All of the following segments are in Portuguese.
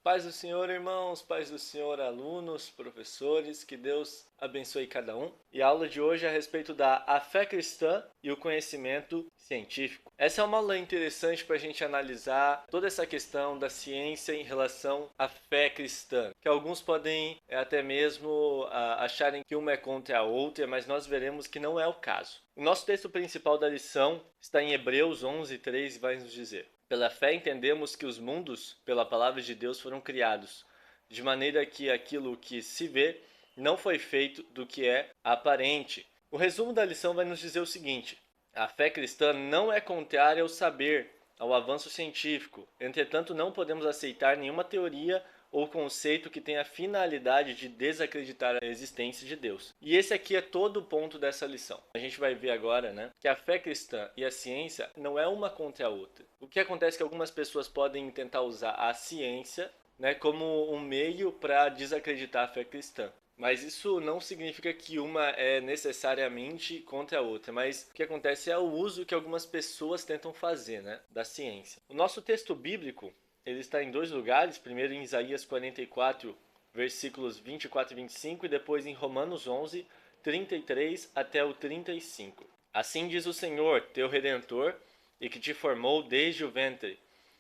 Paz do Senhor, irmãos, paz do Senhor, alunos, professores, que Deus abençoe cada um. E a aula de hoje é a respeito da fé cristã e o conhecimento científico. Essa é uma aula interessante para a gente analisar toda essa questão da ciência em relação à fé cristã, que alguns podem até mesmo acharem que uma é contra a outra, mas nós veremos que não é o caso. O nosso texto principal da lição está em Hebreus 11:3 e vai nos dizer: pela fé entendemos que os mundos, pela palavra de Deus, foram criados, de maneira que aquilo que se vê não foi feito do que é aparente. O resumo da lição vai nos dizer o seguinte: a fé cristã não é contrária ao saber, ao avanço científico. Entretanto, não podemos aceitar nenhuma teoria ou conceito que tenha a finalidade de desacreditar a existência de Deus. E esse aqui é todo o ponto dessa lição. A gente vai ver agora, que a fé cristã e a ciência não é uma contra a outra. O que acontece é que algumas pessoas podem tentar usar a ciência, como um meio para desacreditar a fé cristã. Mas isso não significa que uma é necessariamente contra a outra, mas o que acontece é o uso que algumas pessoas tentam fazer, da ciência. O nosso texto bíblico, ele está em dois lugares, primeiro em Isaías 44, versículos 24 e 25, e depois em Romanos 11, 33 até o 35. Assim diz o Senhor, teu Redentor, e que te formou desde o ventre.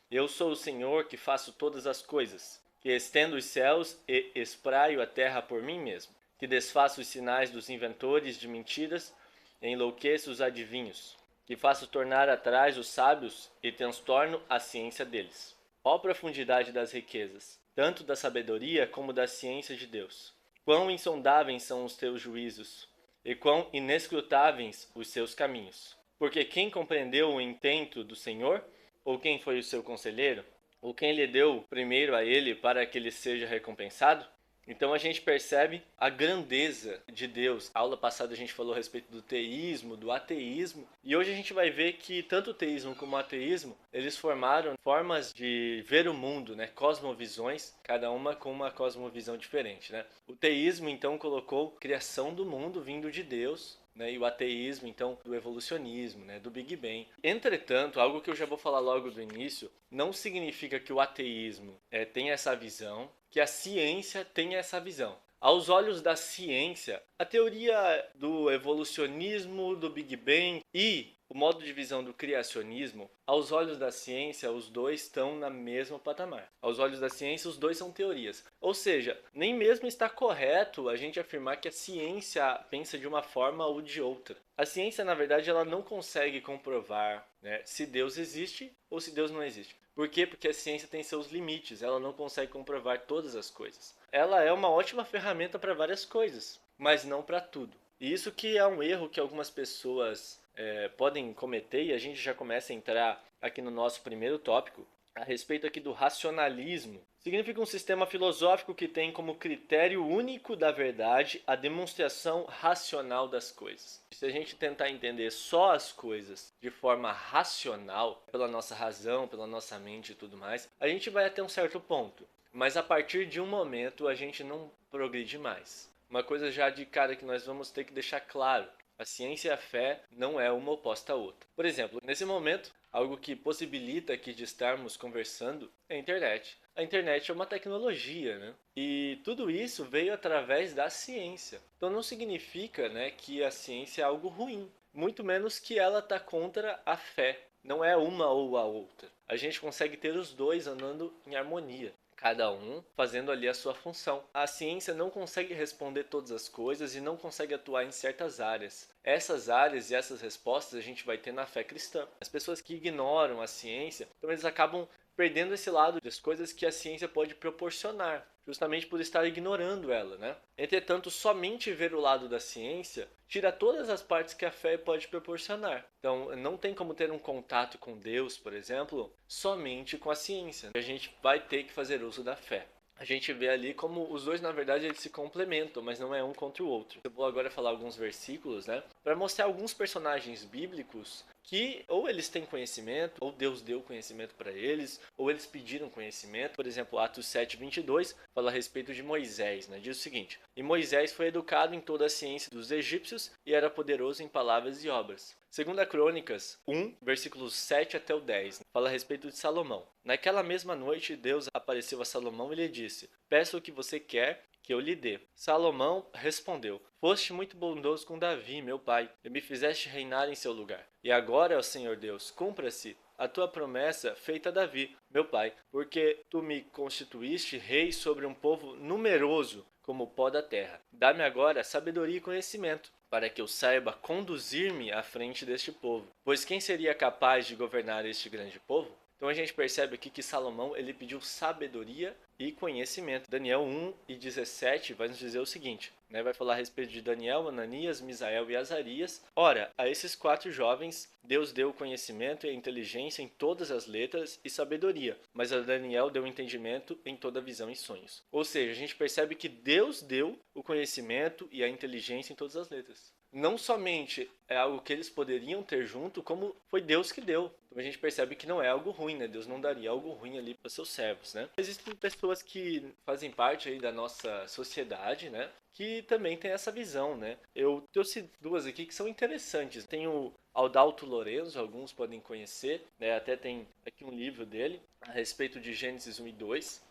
Eu sou o Senhor que faço todas as coisas, que estendo os céus e espraio a terra por mim mesmo, que desfaço os sinais dos inventores de mentiras e enlouqueço os adivinhos, que faço tornar atrás os sábios e transtorno a ciência deles. Ó profundidade das riquezas, tanto da sabedoria como da ciência de Deus. Quão insondáveis são os teus juízos, e quão inescrutáveis os seus caminhos. Porque quem compreendeu o intento do Senhor? Ou quem foi o seu conselheiro? Ou quem lhe deu primeiro a ele para que ele seja recompensado? Então a gente percebe a grandeza de Deus. A aula passada a gente falou a respeito do teísmo, do ateísmo, e hoje a gente vai ver que tanto o teísmo como o ateísmo, eles formaram formas de ver o mundo, cosmovisões, cada uma com uma cosmovisão diferente, O teísmo então colocou a criação do mundo vindo de Deus, e o ateísmo, então, do evolucionismo, do Big Bang. Entretanto, algo que eu já vou falar logo do início, não significa que o ateísmo tenha essa visão, que a ciência tenha essa visão. Aos olhos da ciência, a teoria do evolucionismo, do Big Bang e o modo de visão do criacionismo, aos olhos da ciência, os dois estão na mesma patamar. Aos olhos da ciência, os dois são teorias. Ou seja, nem mesmo está correto a gente afirmar que a ciência pensa de uma forma ou de outra. A ciência, na verdade, ela não consegue comprovar se Deus existe ou se Deus não existe. Por quê? Porque a ciência tem seus limites, ela não consegue comprovar todas as coisas. Ela é uma ótima ferramenta para várias coisas, mas não para tudo. E isso que é um erro que algumas pessoas podem cometer, e a gente já começa a entrar aqui no nosso primeiro tópico, a respeito aqui do racionalismo. Significa um sistema filosófico que tem como critério único da verdade a demonstração racional das coisas. Se a gente tentar entender só as coisas de forma racional, pela nossa razão, pela nossa mente e tudo mais, a gente vai até um certo ponto. Mas a partir de um momento a gente não progride mais. Uma coisa já de cara que nós vamos ter que deixar claro: a ciência e a fé não é uma oposta à outra. Por exemplo, nesse momento, algo que possibilita aqui de estarmos conversando é a internet. A internet é uma tecnologia, E tudo isso veio através da ciência. Então não significa, que a ciência é algo ruim. Muito menos que ela está contra a fé. Não é uma ou a outra. A gente consegue ter os dois andando em harmonia, cada um fazendo ali a sua função. A ciência não consegue responder todas as coisas e não consegue atuar em certas áreas. Essas áreas e essas respostas a gente vai ter na fé cristã. As pessoas que ignoram a ciência, então eles acabam perdendo esse lado das coisas que a ciência pode proporcionar, justamente por estar ignorando ela, Entretanto, somente ver o lado da ciência tira todas as partes que a fé pode proporcionar. Então, não tem como ter um contato com Deus, por exemplo, somente com a ciência. A gente vai ter que fazer uso da fé. A gente vê ali como os dois, na verdade, eles se complementam, mas não é um contra o outro. Eu vou agora falar alguns versículos, para mostrar alguns personagens bíblicos que ou eles têm conhecimento, ou Deus deu conhecimento para eles, ou eles pediram conhecimento. Por exemplo, Atos 7:22 fala a respeito de Moisés, né? Diz o seguinte: E Moisés foi educado em toda a ciência dos egípcios e era poderoso em palavras e obras. Segunda Crônicas 1, versículos 7 até o 10, fala a respeito de Salomão. Naquela mesma noite, Deus apareceu a Salomão e lhe disse: Peça o que você quer que eu lhe dê. Salomão respondeu: Foste muito bondoso com Davi, meu pai, e me fizeste reinar em seu lugar. E agora, ó Senhor Deus, cumpra-se a tua promessa feita a Davi, meu pai, porque tu me constituíste rei sobre um povo numeroso como o pó da terra. Dá-me agora sabedoria e conhecimento, para que eu saiba conduzir-me à frente deste povo. Pois quem seria capaz de governar este grande povo? Então a gente percebe aqui que Salomão ele pediu sabedoria e conhecimento. Daniel 1:17 vai nos dizer o seguinte, né? Vai falar a respeito de Daniel, Ananias, Misael e Azarias. Ora, a esses 4 jovens Deus deu conhecimento e inteligência em todas as letras e sabedoria, mas a Daniel deu entendimento em toda visão e sonhos. Ou seja, a gente percebe que Deus deu o conhecimento e a inteligência em todas as letras. Não somente é algo que eles poderiam ter junto, como foi Deus que deu. Então a gente percebe que não é algo ruim, né? Deus não daria algo ruim ali para seus servos, né? Existem pessoas que fazem parte aí da nossa sociedade, né? Que também tem essa visão, né? Eu trouxe 2 aqui que são interessantes. Tem o Adalto Lorenzo, alguns podem conhecer, né? Até tem aqui um livro dele a respeito de Gênesis 1 e 2.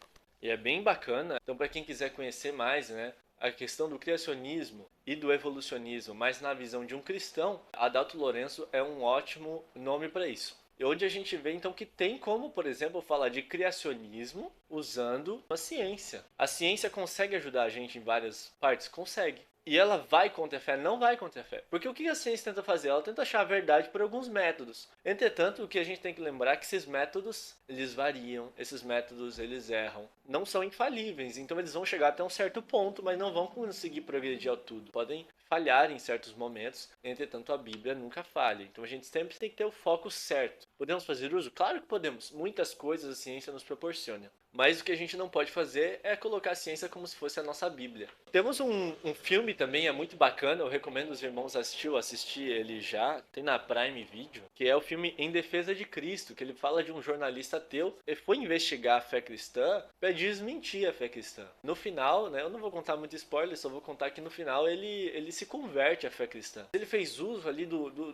E é bem bacana. Então, para quem quiser conhecer mais, né? A questão do criacionismo e do evolucionismo, mas na visão de um cristão, Adalto Lorenzo é um ótimo nome para isso. E onde a gente vê então que tem como, por exemplo, falar de criacionismo usando a ciência. A ciência consegue ajudar a gente em várias partes? Consegue. E ela vai contra a fé? Não vai contra a fé. Porque o que a ciência tenta fazer? Ela tenta achar a verdade por alguns métodos. Entretanto, o que a gente tem que lembrar é que esses métodos, eles variam, esses métodos, eles erram. Não são infalíveis, então eles vão chegar até um certo ponto, mas não vão conseguir progredir ao tudo. Podem falhar em certos momentos, entretanto a Bíblia nunca falha. Então a gente sempre tem que ter o foco certo. Podemos fazer uso? Claro que podemos. Muitas coisas a ciência nos proporciona. Mas o que a gente não pode fazer é colocar a ciência como se fosse a nossa Bíblia. Temos um filme também, é muito bacana, eu recomendo os irmãos assistir ele já, tem na Prime Video, que é o filme Em Defesa de Cristo, que ele fala de um jornalista ateu que foi investigar a fé cristã para desmentir a fé cristã. No final, né, eu não vou contar muito spoiler, só vou contar que no final ele se converte à fé cristã. Ele fez uso ali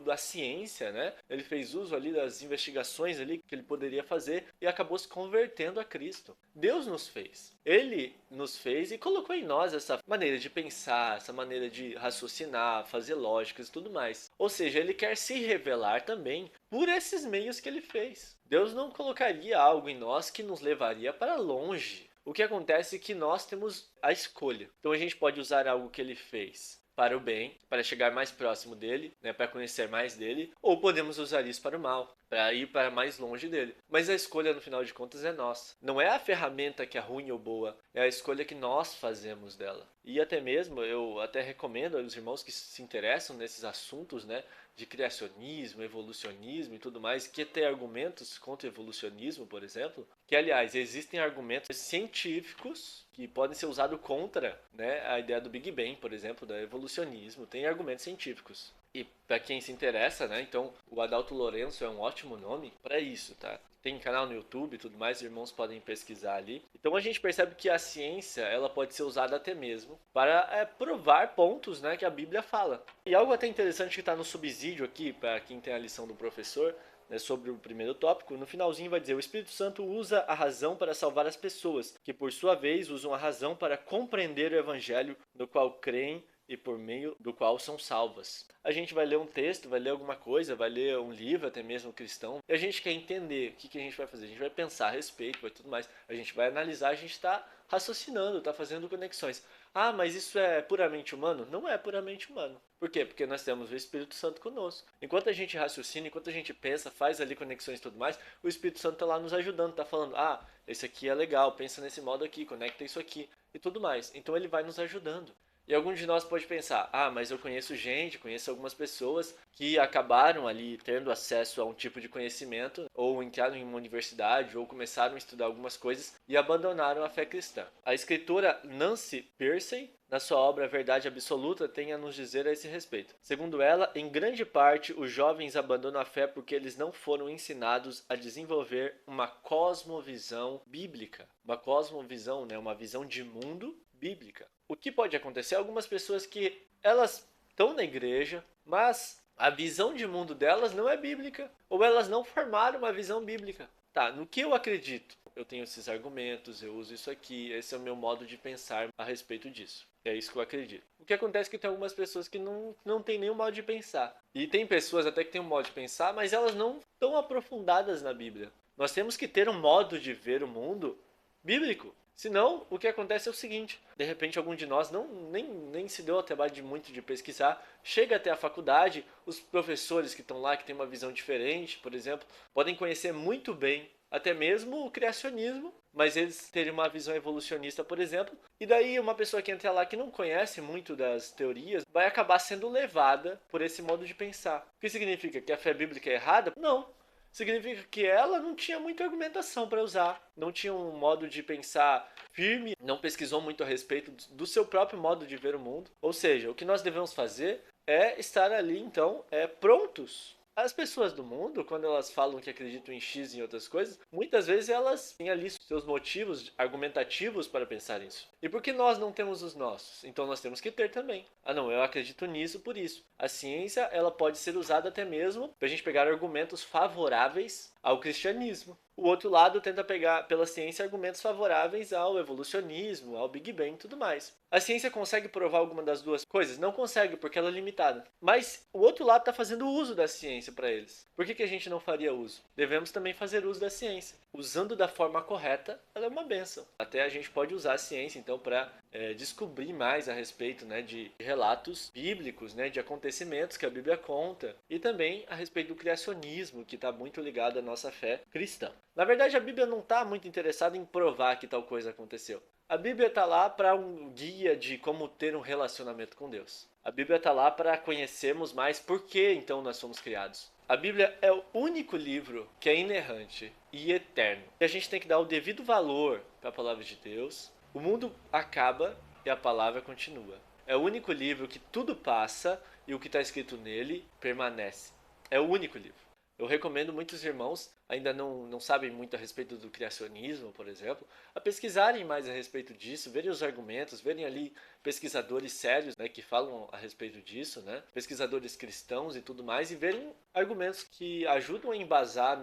da ciência, né? Ele fez uso ali das investigações ali que ele poderia fazer e acabou se convertendo a Cristo. Deus nos fez. Ele nos fez e colocou em nós essa maneira de pensar, essa maneira de raciocinar, fazer lógicas e tudo mais. Ou seja, ele quer se revelar também por esses meios que ele fez. Deus não colocaria algo em nós que nos levaria para longe. O que acontece é que nós temos a escolha. Então a gente pode usar algo que ele fez para o bem, para chegar mais próximo dele, né, para conhecer mais dele, ou podemos usar isso para o mal, para ir para mais longe dele. Mas a escolha, no final de contas, é nossa. Não é a ferramenta que é ruim ou boa, é a escolha que nós fazemos dela. E até mesmo, eu até recomendo aos irmãos que se interessam nesses assuntos, né, de criacionismo, evolucionismo e tudo mais, que tem argumentos contra o evolucionismo, por exemplo, que, aliás, existem argumentos científicos que podem ser usados contra, né, a ideia do Big Bang, por exemplo, do evolucionismo. Tem argumentos científicos. E para quem se interessa, né, então o Adalto Lorenzo é um ótimo nome para isso, tá? Tem canal no YouTube e tudo mais, os irmãos podem pesquisar ali. Então a gente percebe que a ciência ela pode ser usada até mesmo para provar pontos, né, que a Bíblia fala. E algo até interessante que está no subsídio aqui, para quem tem a lição do professor, né, sobre o primeiro tópico, no finalzinho vai dizer: o Espírito Santo usa a razão para salvar as pessoas, que por sua vez usam a razão para compreender o Evangelho no qual creem e por meio do qual são salvas. A gente vai ler um texto, vai ler alguma coisa, vai ler um livro, até mesmo cristão, e a gente quer entender o que a gente vai fazer. A gente vai pensar a respeito, vai tudo mais. A gente vai analisar, a gente está raciocinando, está fazendo conexões. Ah, mas isso é puramente humano? Não é puramente humano. Por quê? Porque nós temos o Espírito Santo conosco. Enquanto a gente raciocina, enquanto a gente pensa, faz ali conexões e tudo mais, o Espírito Santo está lá nos ajudando, está falando: ah, esse aqui é legal, pensa nesse modo aqui, conecta isso aqui e tudo mais. Então ele vai nos ajudando. E algum de nós pode pensar, mas eu conheço gente, conheço algumas pessoas que acabaram ali tendo acesso a um tipo de conhecimento, ou entraram em uma universidade, ou começaram a estudar algumas coisas e abandonaram a fé cristã. A escritora Nancy Pearcey, na sua obra Verdade Absoluta, tem a nos dizer a esse respeito. Segundo ela, em grande parte, os jovens abandonam a fé porque eles não foram ensinados a desenvolver uma cosmovisão bíblica. Uma cosmovisão, né? Uma visão de mundo bíblica. O que pode acontecer? Algumas pessoas que elas estão na igreja, mas a visão de mundo delas não é bíblica, ou elas não formaram uma visão bíblica. Tá, no que eu acredito? Eu tenho esses argumentos, eu uso isso aqui, esse é o meu modo de pensar a respeito disso. É isso que eu acredito. O que acontece é que tem algumas pessoas que não têm nenhum modo de pensar. E tem pessoas até que têm um modo de pensar, mas elas não estão aprofundadas na Bíblia. Nós temos que ter um modo de ver o mundo bíblico. Senão, o que acontece é o seguinte: de repente, algum de nós nem se deu ao trabalho de pesquisar, chega até a faculdade, os professores que estão lá, que têm uma visão diferente, por exemplo, podem conhecer muito bem até mesmo o criacionismo, mas eles terem uma visão evolucionista, por exemplo, e daí uma pessoa que entra lá que não conhece muito das teorias vai acabar sendo levada por esse modo de pensar. O que significa? Que a fé bíblica é errada? Não. Significa que ela não tinha muita argumentação para usar, não tinha um modo de pensar firme, não pesquisou muito a respeito do seu próprio modo de ver o mundo. Ou seja, o que nós devemos fazer é estar ali, então, prontos. As pessoas do mundo, quando elas falam que acreditam em X e em outras coisas, muitas vezes elas têm ali seus motivos argumentativos para pensar nisso. E por que nós não temos os nossos? Então nós temos que ter também. Não, eu acredito nisso por isso. A ciência, ela pode ser usada até mesmo para a gente pegar argumentos favoráveis ao cristianismo. O outro lado tenta pegar pela ciência argumentos favoráveis ao evolucionismo, ao Big Bang e tudo mais. A ciência consegue provar alguma das duas coisas? Não consegue, porque ela é limitada. Mas o outro lado está fazendo uso da ciência para eles. Por que a gente não faria uso? Devemos também fazer uso da ciência. Usando da forma correta, ela é uma bênção. Até a gente pode usar a ciência, então, para descobrir mais a respeito, né, de relatos bíblicos, né, de acontecimentos que a Bíblia conta, e também a respeito do criacionismo, que está muito ligado à nossa fé cristã. Na verdade, a Bíblia não está muito interessada em provar que tal coisa aconteceu. A Bíblia está lá para um guia de como ter um relacionamento com Deus. A Bíblia está lá para conhecermos mais por que então nós somos criados. A Bíblia é o único livro que é inerrante e eterno. E a gente tem que dar o devido valor para a palavra de Deus. O mundo acaba e a palavra continua. É o único livro que tudo passa e o que está escrito nele permanece. É o único livro. Eu recomendo muitos irmãos, ainda não sabem muito a respeito do criacionismo, por exemplo, a pesquisarem mais a respeito disso, verem os argumentos, verem ali pesquisadores sérios, né, que falam a respeito disso, né, pesquisadores cristãos e tudo mais, e verem argumentos que ajudam a embasar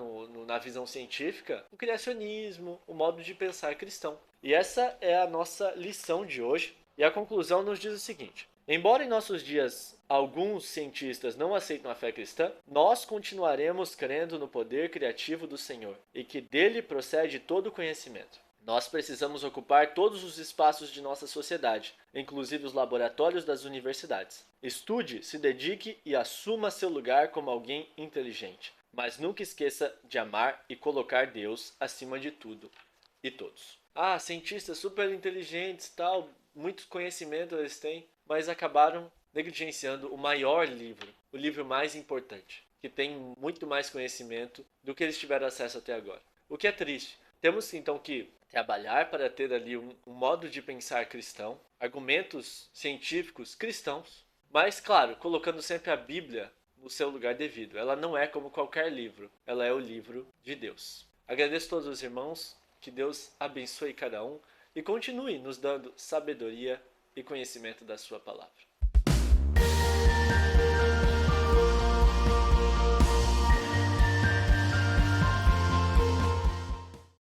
na visão científica o criacionismo, o modo de pensar cristão. E essa é a nossa lição de hoje. E a conclusão nos diz o seguinte: embora em nossos dias alguns cientistas não aceitam a fé cristã, nós continuaremos crendo no poder criativo do Senhor e que dele procede todo o conhecimento. Nós precisamos ocupar todos os espaços de nossa sociedade, inclusive os laboratórios das universidades. Estude, se dedique e assuma seu lugar como alguém inteligente, mas nunca esqueça de amar e colocar Deus acima de tudo e todos. Cientistas super inteligentes, tal, muito conhecimento eles têm, mas acabaram negligenciando o maior livro, o livro mais importante, que tem muito mais conhecimento do que eles tiveram acesso até agora. O que é triste. Temos então que trabalhar para ter ali um modo de pensar cristão, argumentos científicos cristãos, mas claro, colocando sempre a Bíblia no seu lugar devido. Ela não é como qualquer livro, ela é o livro de Deus. Agradeço a todos os irmãos, que Deus abençoe cada um e continue nos dando sabedoria e conhecimento da sua palavra.